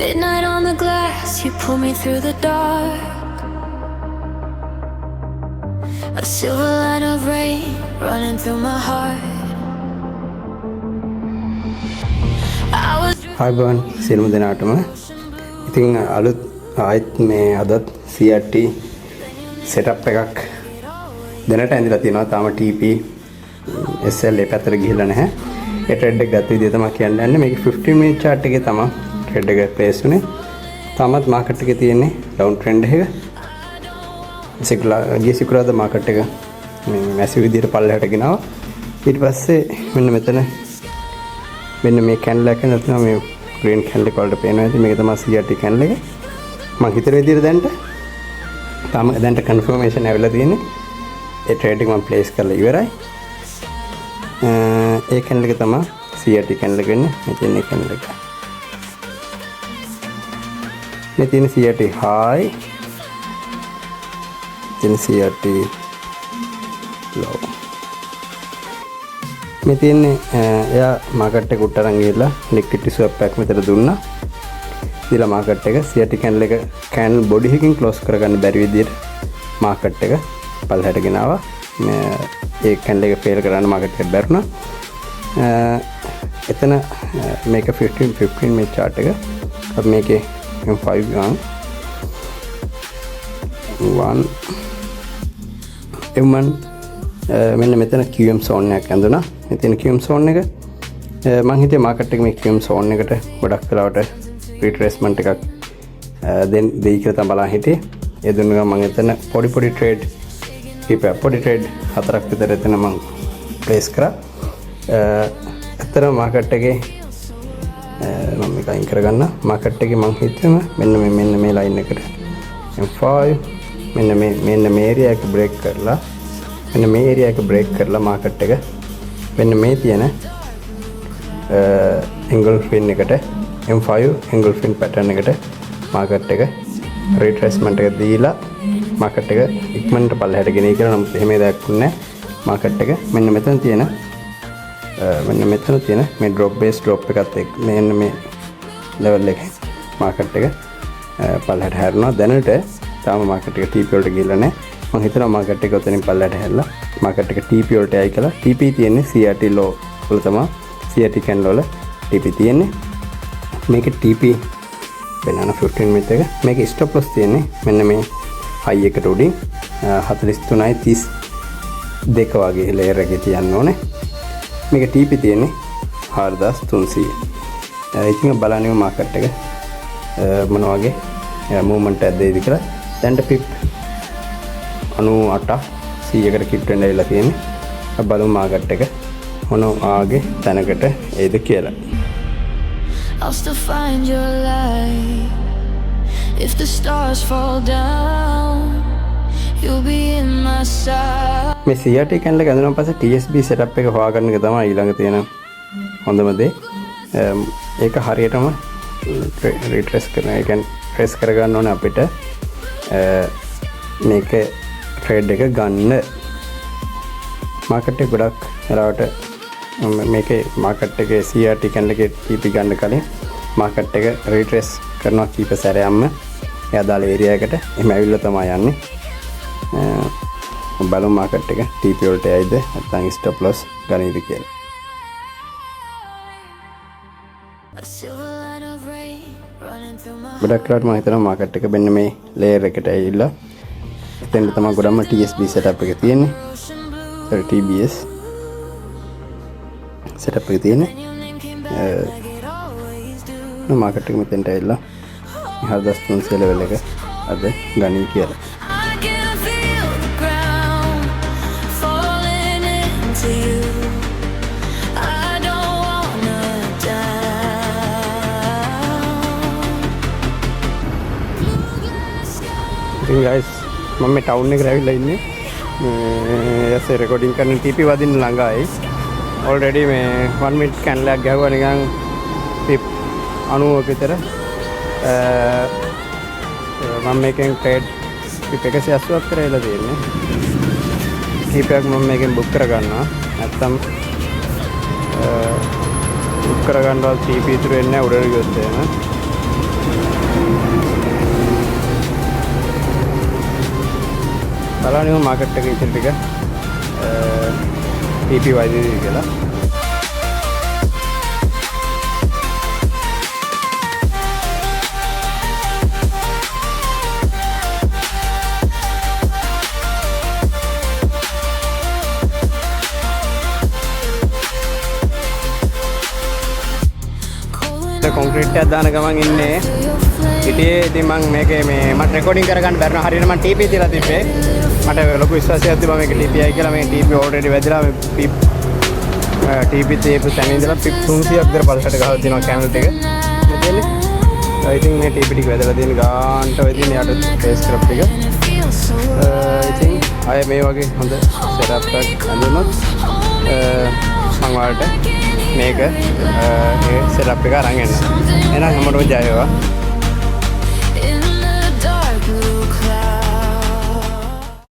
Midnight on the glass, you pull me through the dark. A silver line of rain running through my heart. I was අයිබෝන් සියලුම දෙනාටම. ඉතින් අලුත් ආයෙත් මේ අදත් CRT setup එකක් දැනට ඇඳලා තියෙනවා. තාම TP SL එක පැත්තට ගිහිල්ලා නැහැ. ඒ ට්‍රෙඩ් එක ගත්ත විදිය තමයි කියන්න යන්නේ. මේකේ 15 minute chart එකේ තමයි ට්‍රෙඩ් එක ප්ලේස් වුනේ. තාමත් මාකට් එකේ තියෙන්නේ ඩවුන් ට්‍රෙන්ඩ් එක. සිකුරාද මාකට් එක මේ මැසිව් විදියට පල්ලෙහාට ගෙනාවා. ඊට පස්සේ මෙන්න මෙතන මෙන්න මේ කැන්ඩල් එක නැත්නම් මේ ග්‍රීන් කැන්ඩල් එක වලට පේනවා ඇති. මේක තමයි CRT කැන්ඩල් එක. මම හිතන විදියට දැන්ට කන්ෆර්මේෂන් ඇවිල්ලා තියෙන්නේ. ඒ ට්‍රේඩ් එක මම ප්ලේස් කරලා ඉවරයි. ඒ කැන්ඩල් එක තමයි CRT කැන්ඩල් එක වෙන්නේ. මේ තියෙන කැන්ඩල් එක. මේ තියෙන CRT high. තියෙන CRT low. මේ තියෙන්නේ එයා මාකට් එක උඩට අරන් ගිහලා ලික්විඩිටි ස්වැප් එකක් මෙතන දුන්නා. ඊළඟ මාකට් එක CRT කැන්ඩල් එක කැන්ඩල් බොඩි එකකින් ක්ලෝස් කරගන්න බැරි විදියට මාකට් එක පල්ලෙහාට ගෙනාවා. ඒ කැන්ඩල් එක ෆේල් කරන්න මාකට් එක බැරුණා. එතන මේක 15 minute chart එක. අපි මේකේ M5 M1 මෙන්න මෙතන QM zone එකක් ඇඳුණා. මෙතන QM zone එක මම හිතේ මාකට් එක මේ QM zone එකට ගොඩක් වෙලාවට රිට්‍රේස්මන්ට් එකක් දෙයි කියලා තමයි බලන් හිටියේ. ඒ දුන්න ගමන් මම එතන පොඩි ට්‍රේඩ් හතරක් විතර එතන මම ප්ලේස් කරා. අතර මාකට් එකේ මම මේක අයින් කරගන්න. මාකට් එකේ මම හිතුවම මෙන්න මේ ලයින් එකට M5 මෙන්න මේ ඒරියා එක බ්‍රේක් කරලා මෙන්න මේ ඒරියා එක බ්‍රේක් කරලා මාකට් එක මෙන්න මේ තියෙන එන්ගල්ෆින් එකට M5 එන්ගල්ෆින් පැටර්න් එකට මාකට් එක රිට්‍රේස්මන්ට් එක දීලා මාකට් එක ඉක්මනට පල්ලෙහාට ගෙනී කියලා. නමුත් එහෙම දැක්කුන්නේ නැහැ. මාකට් එක මෙන්න මෙතන තියෙන මේ ඩ්‍රොප් බේස් ඩ්‍රොප් එකත් එක්ක මෙන්න මේ ලෙවල් එකේ මාකට් එක පල්ලෙහාට හැරුණා. දැනට තාම මාකට් එක TP වලට ගිහලා නැහැ. මම හිතනවා මාකට් එක උතනින් පල්ලෙහාට හැරලා මාකට් එක TP වලට යයි කියලා. TP තියෙන්නේ CRT low වල තමයි. CRT candle වල TP තියෙන්නේ. මේක TP වෙනන 15 minute එක. මේක stop loss තියෙන්නේ මෙන්න මේ high එකට උඩින් 43.32 වගේ layer එකේ තියන්න ඕනේ. මේක TP තියෙන්නේ 4300. ඉතින් බලන්න මාකට් එක මොන වගේ මූවමන්ට් එකක් දෙයිද කියලා. දැන්ට පිප් 98 100කට කිට් වෙන්න ඇවිල්ලා තියෙන්නේ. අපි බලමු මාකට් එක මොන ආගේ තැනකට එයිද කියලා. I'll still find your light. If the stars fall down, you'll be in my side. මේ CRT කැන්ඩල් එක ඇඳුනන් පස්සේ TSB setup එක හොයාගන්න එක තමයි ඊළඟ තියෙන හොඳම දේ. ඒක හරියටම රිට්‍රේස් කරන එක ට්‍රේස් කරගන්න ඕනේ අපිට. මේක ට්‍රේඩ් එක ගන්න මාකට් එක ගොඩක් වෙලාවට මේකේ මාකට් එකේ CRT කැන්ඩල් එකේ TP ගන්න කලින් මාකට් එක රිට්‍රේස් කරනවා කීප සැරයක්ම එයා දාලා ඒරියා එකට එහෙම ඇවිල්ලා තමයි යන්නේ. බලමු මාකට් එක TP වලට යයිද නැත්නම් ස්ටොප් ලොස් ගන්නයිද කියලා. ගොඩක් වෙලාවට මම හිතනවා මාකට් එක මෙන්න මේ ලේයර් එකට ඇවිල්ලා එතෙන් තමයි ගොඩක්ම TSB setup එක තියෙන්නේ. TBS setup එක තියෙන්නේ. මාකට් එක මෙතෙන්ට ඇවිල්ලා 4300 level එක අද ගණී කියලා. ඉතින් guys මම මේ ටවුන් එකට ඇවිල්ලා ඉන්නේ. මේ රෙකෝඩින් කරන TP වදින්න ළඟයි. ඔල්රෙඩි මේ 1 minute කැන්ඩල් එකක් ගැහුවා නිකන් පිප් 90ක විතර. මම මේකෙන් ට්‍රේඩ් පිප් 180ක් කරලා තියෙන්නේ. කීපයක් මම මේකෙන් බුක් කරගන්නවා. නැත්තම් බුක් කරගන්නවත් TP ඉතුරු වෙන්නේ නැහැ උඩට ගියොත් එහෙම. බලන්න මාකට් එකේ ඉතින් ටික TP වයිදී කියලා. කොන්ක්‍රීට් එකක් දාන ගමන් ඉන්නේ හිටියේ. ඉතින් මම මේකේ මට රෙකෝඩින් කරගන්න බැරි වුණා. හරියට මම TP තියලා තිබ්බේ. මට ලොකු විශ්වාසයක් තිබ්බා මේක TP ආයි කියලා. මේ TP ඔල්රෙඩි වැදිලා මේ පිප් TP තියපු තැන ඉඳලා පිප් 300ක් විතර පල්ලට ගහලා තියෙනවා කැමරේට එක. මෙතනනේ. ඉතින් මේ TP ටික වැදලා තියෙන ගාන්ට ඔය තියෙන යට ෆේස් ස්ක්‍රබ් එක. ඉතින් ආයේ මේ වගේ හොඳ සෙටප් එකක් හඳුනොත් මම ඔයාලට මේක ඒ සෙටප් එක අරන් එන්න. එහෙනම් හැමෝටම ජය වේවා.